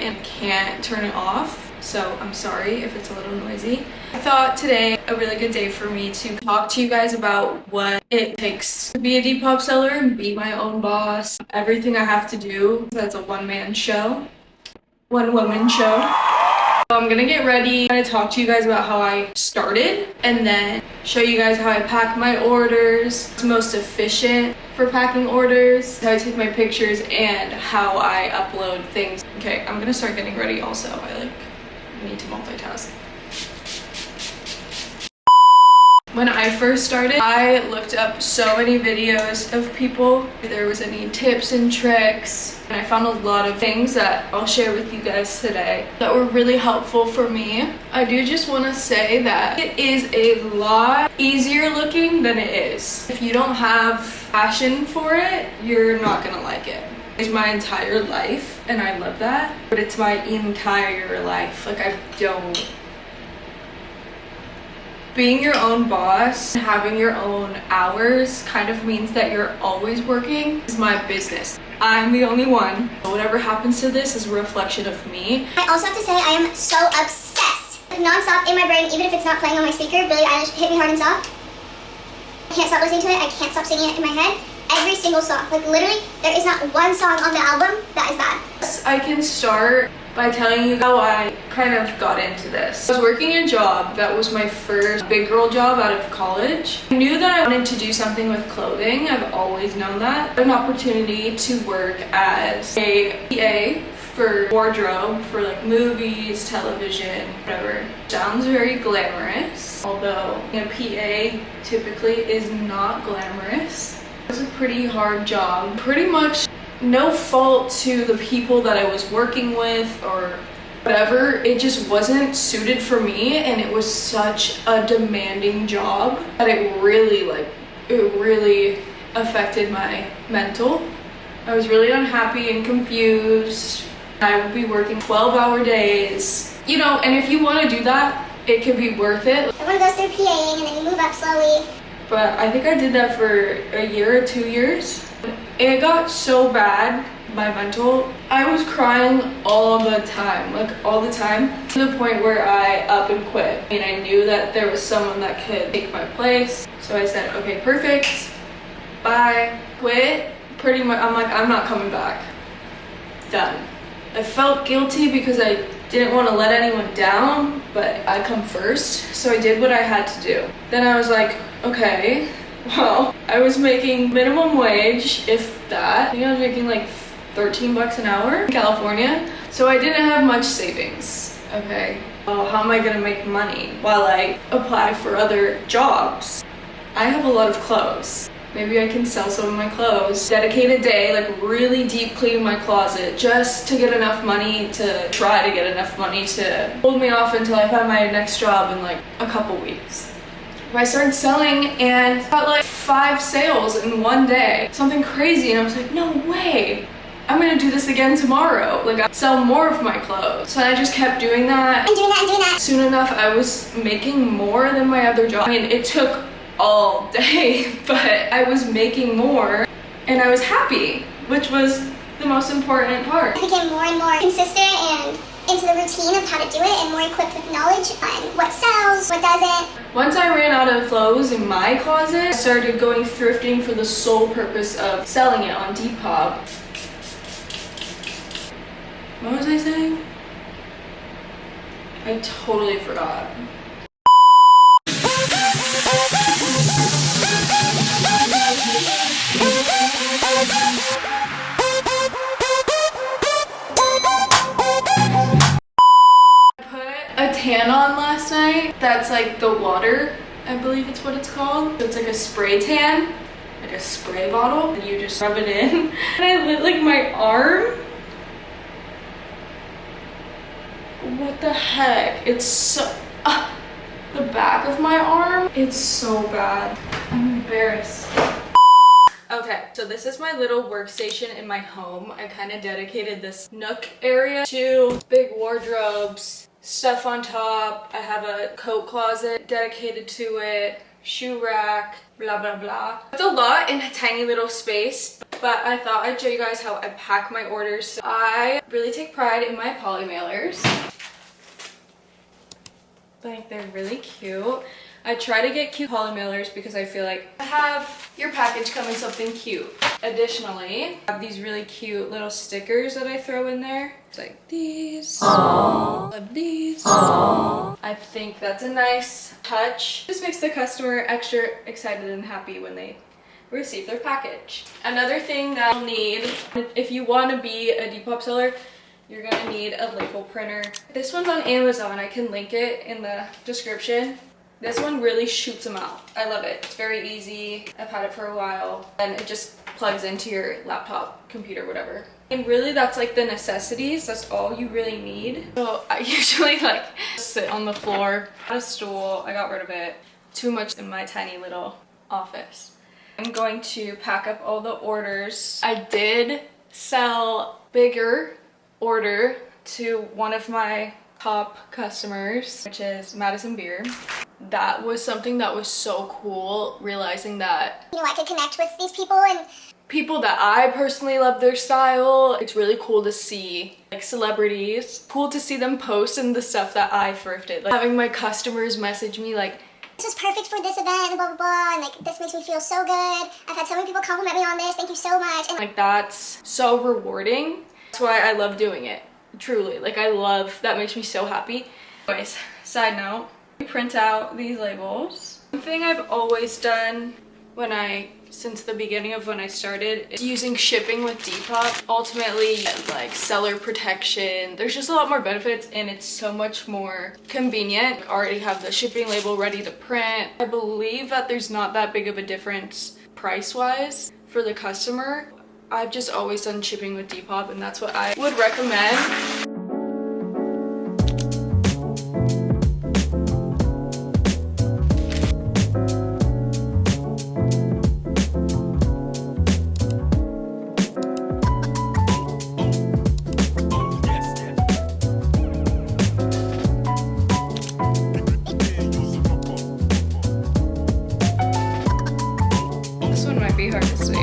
and can't turn it off, so I'm sorry if it's a little noisy. I thought today a really good day for me to talk to you guys about what it takes to be a Depop seller and be my own boss. Everything I have to do. That's a one-woman show. So I'm gonna get ready. I'm gonna talk to you guys about how I started and then show you guys how I pack my orders. It's most efficient for packing orders, how I take my pictures, and how I upload things. Okay, I'm gonna start getting ready also. I need to multitask. When I first started, I looked up so many videos of people, if there was any tips and tricks, and I found a lot of things that I'll share with you guys today that were really helpful for me. I do just want to say that it is a lot easier looking than it is. If you don't have passion for it, you're not gonna like it. It's my entire life, and I love that, but it's my entire life. Like, I don't... Being your own boss, having your own hours kind of means that you're always working. It's my business. I'm the only one. Whatever happens to this is a reflection of me. I also have to say I am so obsessed. Like, non-stop in my brain, even if it's not playing on my speaker, Billie Eilish, Hit Me Hard and Soft. I can't stop listening to it. I can't stop singing it in my head. Every single song. Like, literally, there is not one song on the album that is bad. I can start by telling you how I kind of got into this. I was working a job that was my first big girl job out of college. I knew that I wanted to do something with clothing. I've always known that. An opportunity to work as a PA for wardrobe for like movies, television, whatever. Sounds very glamorous, although a PA typically is not glamorous. It was a pretty hard job. Pretty much no fault to the people that I was working with or whatever, it just wasn't suited for me, and it was such a demanding job that it really affected my mental. I was really unhappy and confused. I would be working 12-hour days, you know, and if you want to do that, it can be worth it. Everyone goes through PAing and then you move up slowly. But I think I did that for a year or 2 years. It got so bad, my mental, I was crying all the time, to the point where I up and quit. I mean, I knew that there was someone that could take my place, so I said, okay, perfect, bye, quit. Pretty much, I'm like, I'm not coming back, done. I felt guilty because I didn't want to let anyone down, but I come first, so I did what I had to do. Then I was like, okay, well, I was making minimum wage, if that. I think I was making like 13 bucks an hour in California, so I didn't have much savings. Okay, well, how am I gonna make money while I apply for other jobs? I have a lot of clothes. Maybe I can sell some of my clothes, dedicate a day, like really deep clean my closet just to get enough money, to try to get enough money to hold me off until I find my next job in like a couple weeks. I started selling and got like 5 sales in one day, something crazy, and I was like, no way, I'm gonna do this again tomorrow. Like, I sell more of my clothes. So I just kept doing that. And doing that. Soon enough, I was making more than my other job. I mean, it took all day, but I was making more and I was happy, which was the most important part. I became more and more consistent and into the routine of how to do it, and more equipped with knowledge on what sells, what doesn't. Once I ran out of clothes in my closet, I started going thrifting for the sole purpose of selling it on Depop. What was I saying? I totally forgot. Tan on last night. That's like the water, I believe it's what it's called. It's like a spray tan, like a spray bottle, and you just rub it in. And I lit like my arm. What the heck? It's so, the back of my arm, it's so bad. I'm embarrassed. Okay, so this is my little workstation in my home. I kind of dedicated this nook area to big wardrobes, stuff on top. I have a coat closet dedicated to it, shoe rack, blah blah blah. It's a lot in a tiny little space, but I thought I'd show you guys how I pack my orders. So I really take pride in my poly mailers. Like, they're really cute. I try to get cute poly mailers because I feel like have your package come in something cute. Additionally, I have these really cute little stickers that I throw in there. It's like these. Aww. Love these. Aww. I think that's a nice touch. Just makes the customer extra excited and happy when they receive their package. Another thing that you'll need if you want to be a Depop seller, you're gonna need a label printer. This one's on Amazon. I can link it in the description. This one really shoots them out. I love it. It's very easy. I've had it for a while, and it just plugs into your laptop, computer, whatever. And really, that's like the necessities. That's all you really need. So I usually like sit on the floor, on a stool. I got rid of it. Too much in my tiny little office. I'm going to pack up all the orders. I did sell bigger order to one of my top customers, which is Madison Beer. That was something that was so cool, realizing that, you know, I could connect with these people and people that I personally love their style. It's really cool to see like celebrities, cool to see them post and the stuff that I thrifted. Like having my customers message me like, this was perfect for this event and blah blah blah, and like this makes me feel so good. I've had so many people compliment me on this, thank you so much. And like that's so rewarding. That's why I love doing it. Truly, like I love, that makes me so happy. Anyways, side note, I print out these labels. One thing I've always done since the beginning of when I started is using shipping with Depop. Ultimately, like seller protection, there's just a lot more benefits and it's so much more convenient. I already have the shipping label ready to print. I believe that there's not that big of a difference price-wise for the customer. I've just always done shipping with Depop, and that's what I would recommend. This one might be hard to see.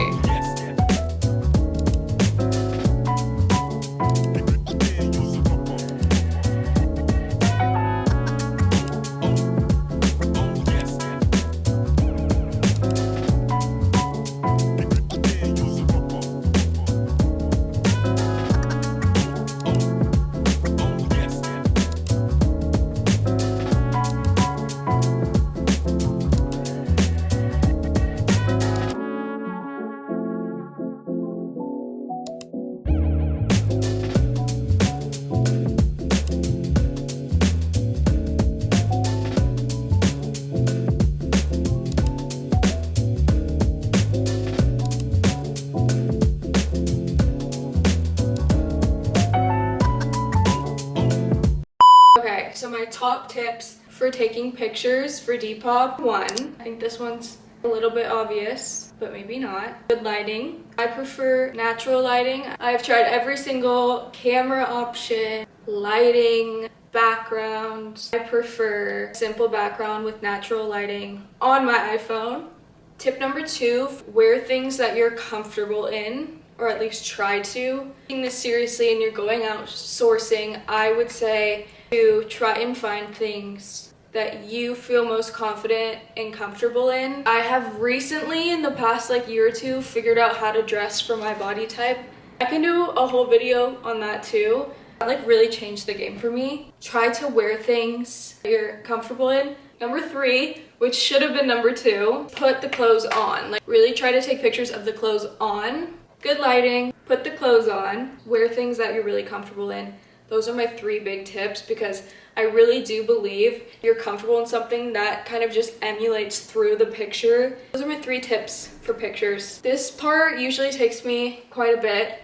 Okay, so my top tips for taking pictures for Depop. One, I think this one's a little bit obvious, but maybe not. Good lighting. I prefer natural lighting. I've tried every single camera option, lighting, background. I prefer simple background with natural lighting on my iPhone. Tip number two, wear things that you're comfortable in, or at least try to. Taking this seriously and you're going out sourcing, I would say to try and find things that you feel most confident and comfortable in. I have recently, in the past like year or two, figured out how to dress for my body type. I can do a whole video on that too. That like really changed the game for me. Try to wear things that you're comfortable in. Number three, which should have been number two, put the clothes on. Like really try to take pictures of the clothes on. Good lighting, put the clothes on, wear things that you're really comfortable in. Those are my three big tips because I really do believe you're comfortable in something that kind of just emulates through the picture. Those are my three tips for pictures. This part usually takes me quite a bit,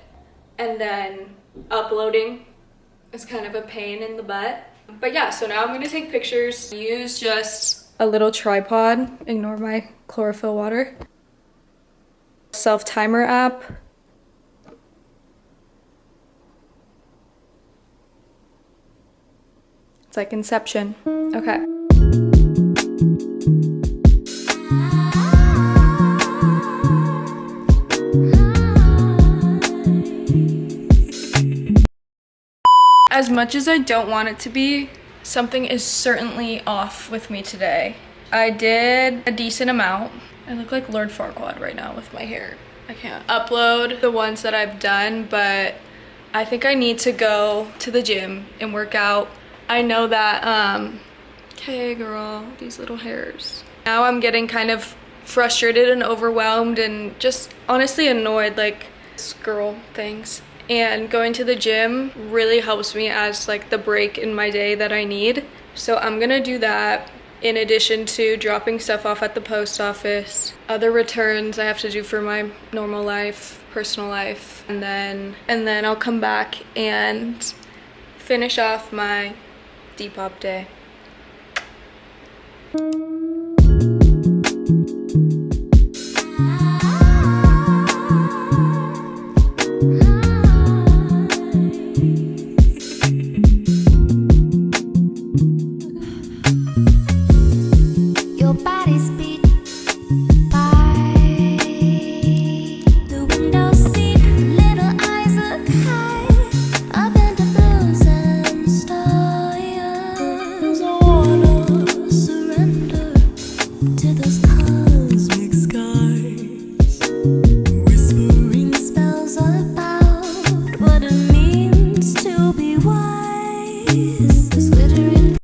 and then uploading is kind of a pain in the butt. But yeah, so now I'm gonna take pictures. Use just a little tripod. Ignore my chlorophyll water. Self-timer app. It's like Inception. Okay. much as I don't want it to be, something is certainly off with me today. I did a decent amount. I look like Lord Farquaad right now with my hair. I can't upload the ones that I've done, but I think I need to go to the gym and work out. I know that, okay girl, these little hairs. Now I'm getting kind of frustrated and overwhelmed and just honestly annoyed, like girl things. And going to the gym really helps me as like the break in my day that I need. So I'm gonna do that in addition to dropping stuff off at the post office, other returns I have to do for my normal life, personal life, and then I'll come back and finish off my depop day.